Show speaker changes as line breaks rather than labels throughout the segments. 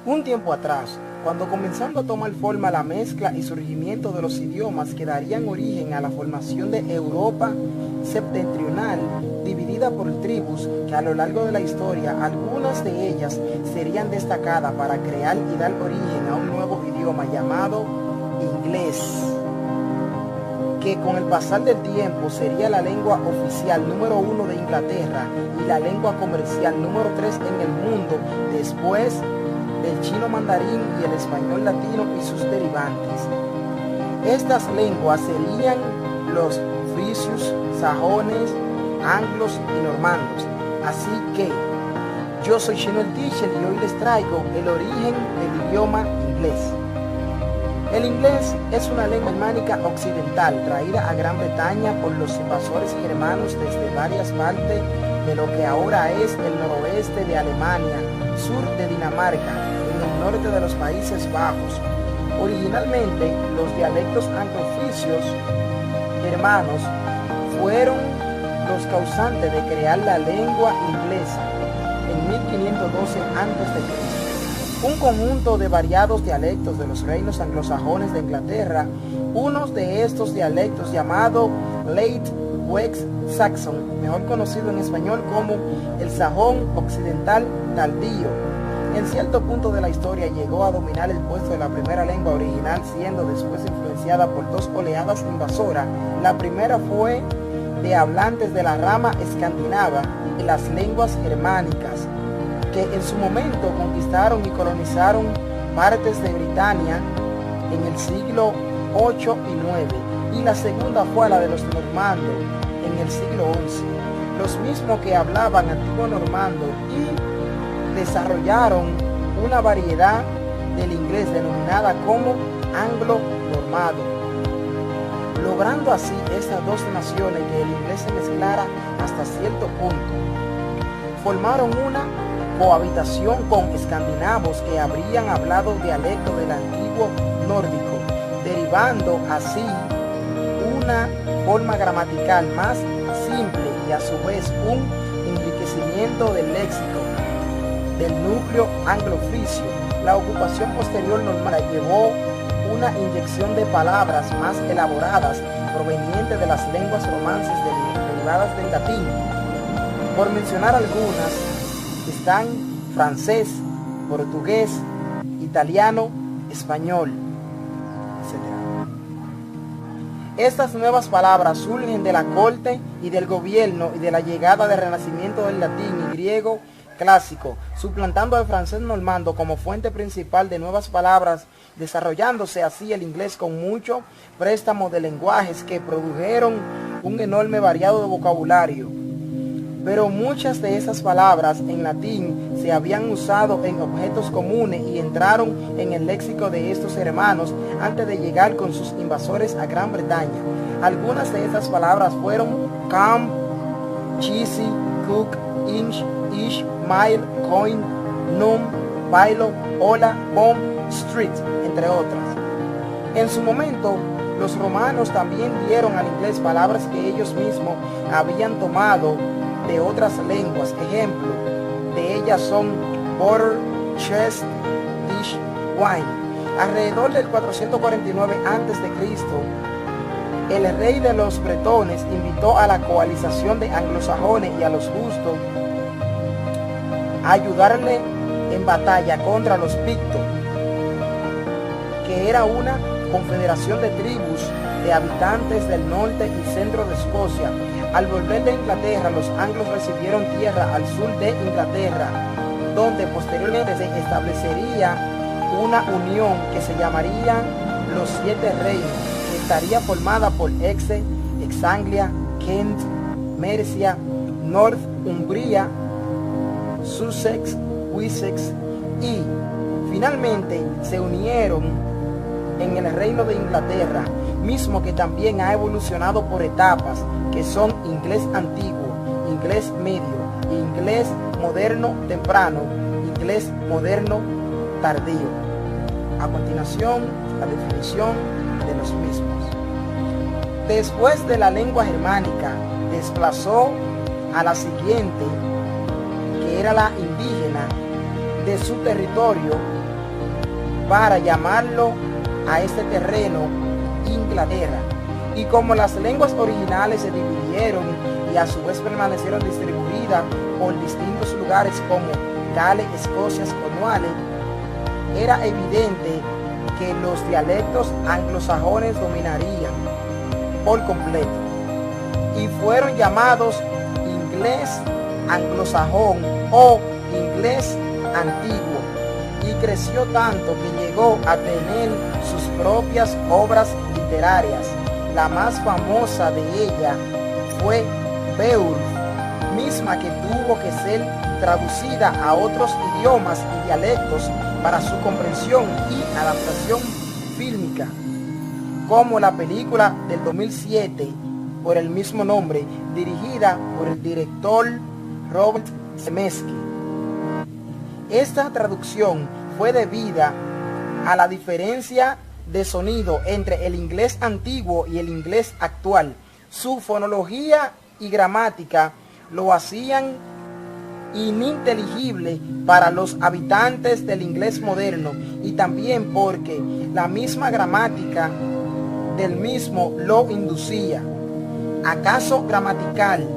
Un tiempo atrás, cuando comenzando a tomar forma la mezcla y surgimiento de los idiomas que darían origen a la formación de Europa septentrional, dividida por tribus que a lo largo de la historia, algunas de ellas serían destacadas para crear y dar origen a un nuevo idioma llamado inglés, que con el pasar del tiempo sería la lengua oficial número 1 de Inglaterra y la lengua comercial número 3 en el mundo, después del chino mandarín y el español latino y sus derivantes. Estas lenguas serían los frisios, sajones, anglos y normandos. Así que yo soy Chino el Teacher y hoy les traigo el origen del idioma inglés. El inglés es una lengua germánica occidental traída a Gran Bretaña por los invasores germanos desde varias partes de lo que ahora es el noroeste de Alemania, sur de Dinamarca, en el norte de los Países Bajos. Originalmente, los dialectos anglofrisios germanos fueron los causantes de crear la lengua inglesa en 1512 a.C. Un conjunto de variados dialectos de los reinos anglosajones de Inglaterra, uno de estos dialectos llamado Late West Saxon, mejor conocido en español como el sajón occidental tardío, en cierto punto de la historia llegó a dominar el puesto de la primera lengua original, siendo después influenciada por dos oleadas invasoras. La primera fue de hablantes de la rama escandinava y las lenguas germánicas, que en su momento conquistaron y colonizaron partes de Britania en el siglo 8 y 9, y la segunda fue la de los normandos en el siglo 11, los mismos que hablaban antiguo normando y desarrollaron una variedad del inglés denominada como anglo-normando, logrando así estas dos naciones que el inglés se mezclara hasta cierto punto. Formaron una cohabitación con escandinavos que habrían hablado dialecto del antiguo nórdico, derivando así una forma gramatical más simple y a su vez un enriquecimiento del léxico del núcleo anglofrisio. La ocupación posterior normal llevó una inyección de palabras más elaboradas provenientes de las lenguas romances derivadas del latín. Por mencionar algunas, están francés, portugués, italiano, español, etc. Estas nuevas palabras surgen de la corte y del gobierno y de la llegada del renacimiento del latín y griego clásico, suplantando al francés normando como fuente principal de nuevas palabras, desarrollándose así el inglés con mucho préstamo de lenguajes que produjeron un enorme variado de vocabulario. Pero muchas de esas palabras en latín se habían usado en objetos comunes y entraron en el léxico de estos hermanos antes de llegar con sus invasores a Gran Bretaña. Algunas de estas palabras fueron camp, cheesy, cook, inch, ish, mile, coin, num, bailo, hola, bomb, street, entre otras. En su momento, los romanos también dieron al inglés palabras que ellos mismos habían tomado de otras lenguas. Ejemplo de ellas son butter, chest, dish, wine. Alrededor del 449 a.C., el rey de los bretones invitó a la coalización de anglosajones y a los justos a ayudarle en batalla contra los pictos, que era una confederación de tribus de habitantes del norte y centro de Escocia. Al volver de Inglaterra, los anglos recibieron tierra al sur de Inglaterra, donde posteriormente se establecería una unión que se llamaría los Siete Reinos, que estaría formada por Ex-Anglia, Kent, Mercia, Northumbria, Sussex, Wessex, y finalmente se unieron en el Reino de Inglaterra, mismo que también ha evolucionado por etapas, que son inglés antiguo, inglés medio, inglés moderno temprano, inglés moderno tardío. A continuación, la definición de los mismos. Después de la lengua germánica, desplazó a la siguiente, que era la indígena de su territorio, para llamarlo a este terreno Inglaterra. Y como las lenguas originales se dividieron y a su vez permanecieron distribuidas por distintos lugares como Gales, Escocia, Cornualles, era evidente que los dialectos anglosajones dominarían por completo y fueron llamados inglés anglosajón o inglés antiguo, y creció tanto que llegó a tener sus propias obras literarias. La más famosa de ella fue Beowulf, misma que tuvo que ser traducida a otros idiomas y dialectos para su comprensión y adaptación fílmica, como la película del 2007 por el mismo nombre, dirigida por el director Robert Zemeckis. Esta traducción fue debida a la diferencia de sonido entre el inglés antiguo y el inglés actual. Su fonología y gramática lo hacían ininteligible para los habitantes del inglés moderno, y también porque la misma gramática del mismo lo inducía a caso gramatical,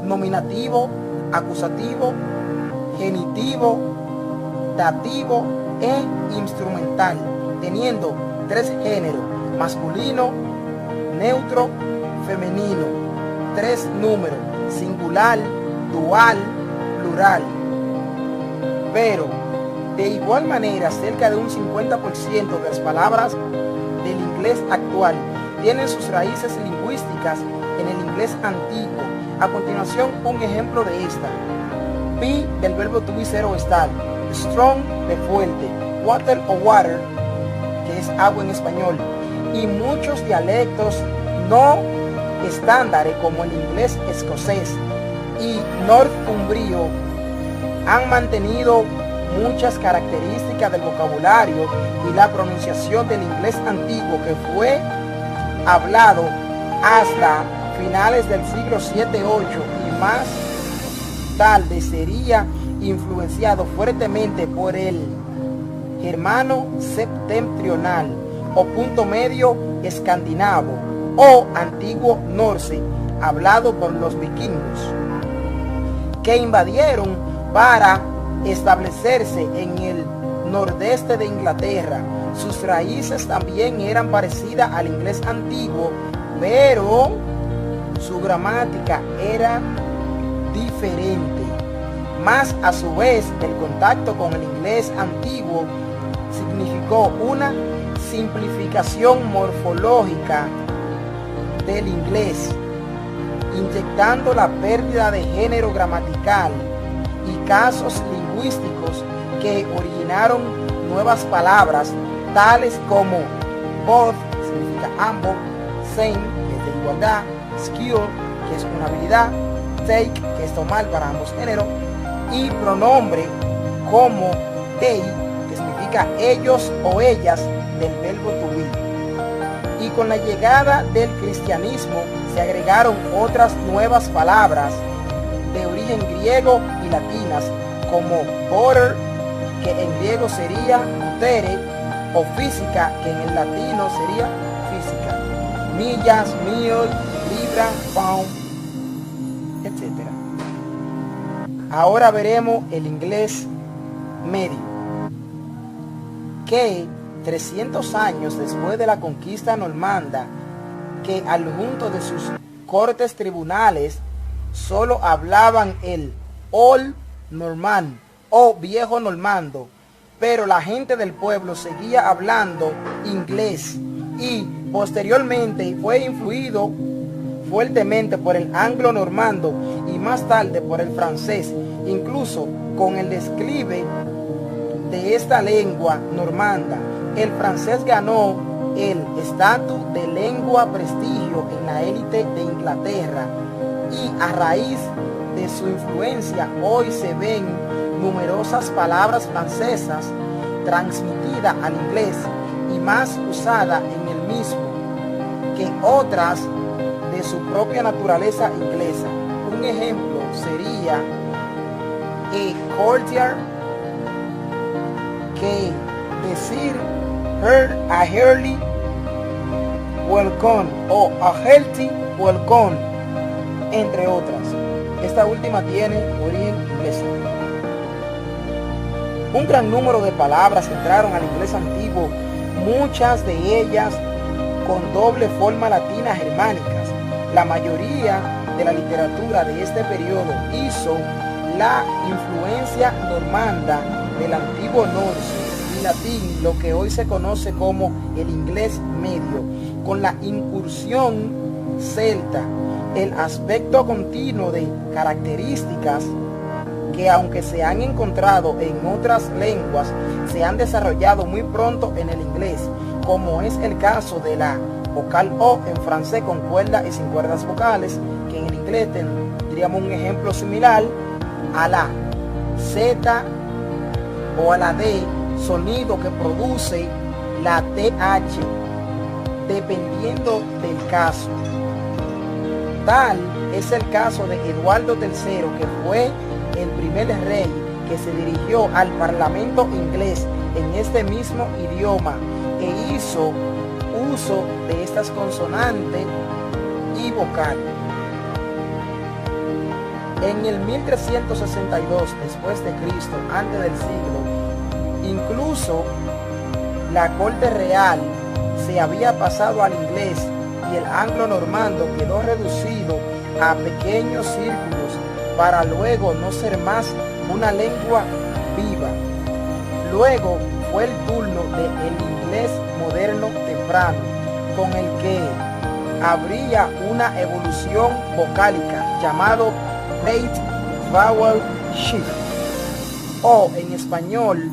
nominativo, acusativo, genitivo, dativo e instrumental, teniendo 3 géneros: masculino, neutro, femenino, 3 números: singular, dual, plural. Pero de igual manera, cerca de un 50% de las palabras del inglés actual tienen sus raíces lingüísticas en el inglés antiguo. A continuación, un ejemplo de esta: be del verbo to be, ser o estar; strong, de fuerte; water o water, que es agua en español. Y muchos dialectos no estándares como el inglés escocés y northumbrio han mantenido muchas características del vocabulario y la pronunciación del inglés antiguo, que fue hablado hasta finales del siglo 7-8 y más tarde sería influenciado fuertemente por el germano septentrional o punto medio escandinavo o antiguo norse, hablado por los vikingos, que invadieron para establecerse en el nordeste de Inglaterra. Sus raíces también eran parecidas al inglés antiguo, pero su gramática era diferente. Más a su vez, el contacto con el inglés antiguo significó una simplificación morfológica del inglés, inyectando la pérdida de género gramatical y casos lingüísticos que originaron nuevas palabras tales como both, que significa ambos; same, que es de igualdad; skill, que es una habilidad; take, que es tomar para ambos géneros; y pronombre como they, que significa ellos o ellas, del verbo to be. Y con la llegada del cristianismo se agregaron otras nuevas palabras de origen griego y latinas, como water, que en griego sería utere, o física, que en el latino sería física; millas, mil, libra, pound, etc. Ahora veremos el inglés medio, que 300 años después de la conquista normanda, que al junto de sus cortes tribunales solo hablaban el Old Norman o viejo normando, pero la gente del pueblo seguía hablando inglés, y posteriormente fue influido fuertemente por el anglo-normando y más tarde por el francés. Incluso con el declive de esta lengua normanda, el francés ganó el estatus de lengua prestigio en la élite de Inglaterra, y a raíz de su influencia hoy se ven numerosas palabras francesas transmitidas al inglés y más usadas en el mismo que otras de su propia naturaleza inglesa. Un ejemplo sería a courtier, que decir a early welcome o a healthy welcome, entre otras. Esta última tiene origen inglés. Un gran número de palabras entraron al inglés antiguo, muchas de ellas con doble forma latina germánicas. La mayoría de la literatura de este periodo hizo la influencia normanda del antiguo norse y latín, lo que hoy se conoce como el inglés medio, con la incursión celta, el aspecto continuo de características que, aunque se han encontrado en otras lenguas, se han desarrollado muy pronto en el inglés, como es el caso de la vocal O en francés con cuerdas y sin cuerdas vocales, que en el inglés tendríamos un ejemplo similar a la Z o a la D, sonido que produce la TH, dependiendo del caso. Tal es el caso de Eduardo III, que fue el primer rey que se dirigió al parlamento inglés en este mismo idioma e hizo uso de estas consonantes y vocal. En el 1362 después de Cristo, antes del siglo, incluso la corte real se había pasado al inglés y el anglo-normando quedó reducido a pequeños círculos para luego no ser más una lengua viva. Luego fue el turno del inglés moderno temprano, con el que habría una evolución vocálica llamado Great Vowel Shift, o en español,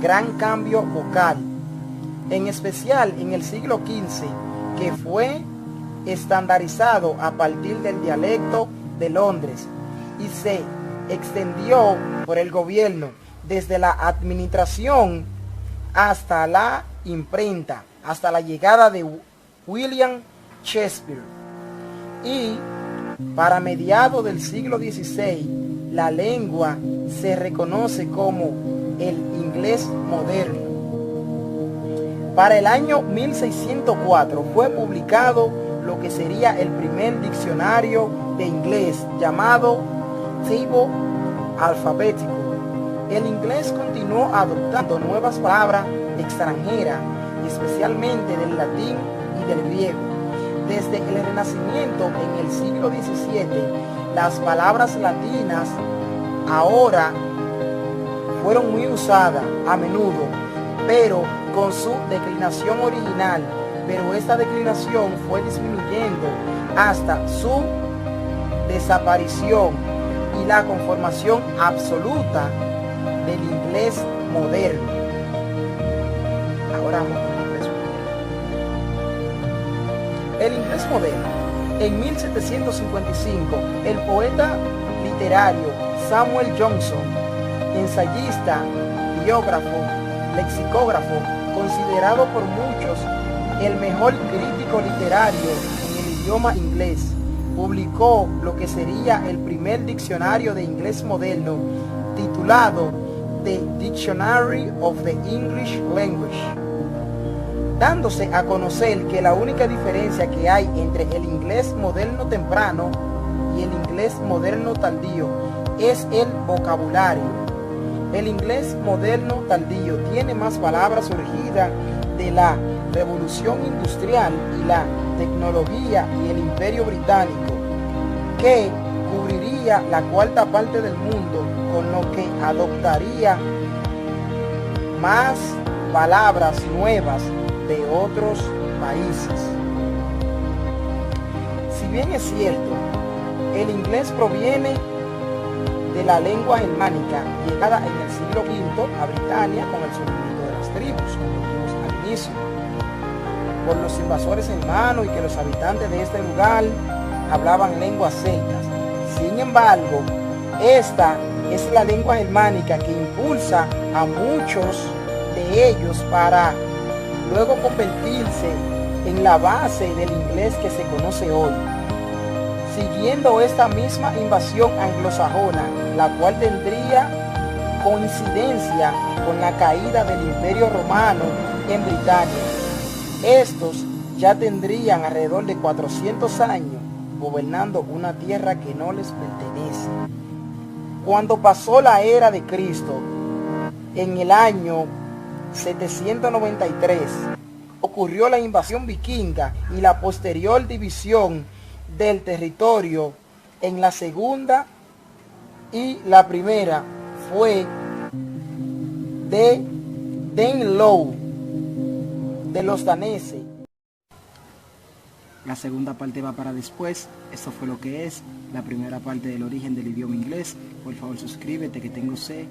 gran cambio vocal, en especial en el siglo XV, que fue estandarizado a partir del dialecto de Londres y se extendió por el gobierno desde la administración hasta la imprenta, hasta la llegada de William Shakespeare. Y para mediados del siglo XVI, la lengua se reconoce como el inglés moderno. Para el año 1604 fue publicado lo que sería el primer diccionario de inglés, llamado Table Alfabético. El inglés continuó adoptando nuevas palabras extranjeras, especialmente del latín y del griego. Desde el Renacimiento en el siglo XVII, las palabras latinas ahora fueron muy usadas a menudo, pero con su declinación original, pero esta declinación fue disminuyendo hasta su desaparición y la conformación absoluta del inglés moderno. Ahora vamos con el inglés moderno. El inglés moderno. En 1755, el poeta literario Samuel Johnson, ensayista, biógrafo, lexicógrafo, considerado por muchos el mejor crítico literario en el idioma inglés, publicó lo que sería el primer diccionario de inglés moderno, titulado The Dictionary of the English Language, dándose a conocer que la única diferencia que hay entre el inglés moderno temprano y el inglés moderno tardío es el vocabulario. El inglés moderno tardío tiene más palabras surgidas de la revolución industrial y la tecnología y el imperio británico, que cubriría la cuarta parte del mundo, con lo que adoptaría más palabras nuevas de otros países. Si bien es cierto, el inglés proviene de la lengua germánica llegada en el siglo V a Britania con el surgimiento de las tribus, como dijimos al inicio, por los invasores hermanos, y que los habitantes de este lugar hablaban lenguas celtas. Sin embargo, esta es la lengua germánica que impulsa a muchos de ellos para luego convertirse en la base del inglés que se conoce hoy. Siguiendo esta misma invasión anglosajona, la cual tendría coincidencia con la caída del Imperio Romano en Britania. Estos ya tendrían alrededor de 400 años gobernando una tierra que no les pertenece. Cuando pasó la era de Cristo, en el año 793, ocurrió la invasión vikinga y la posterior división del territorio en la segunda y la primera fue de Danelaw, de los daneses.
La segunda parte va para después. Esto fue lo que es la primera parte del origen del idioma inglés. Por favor, suscríbete que tengo sed.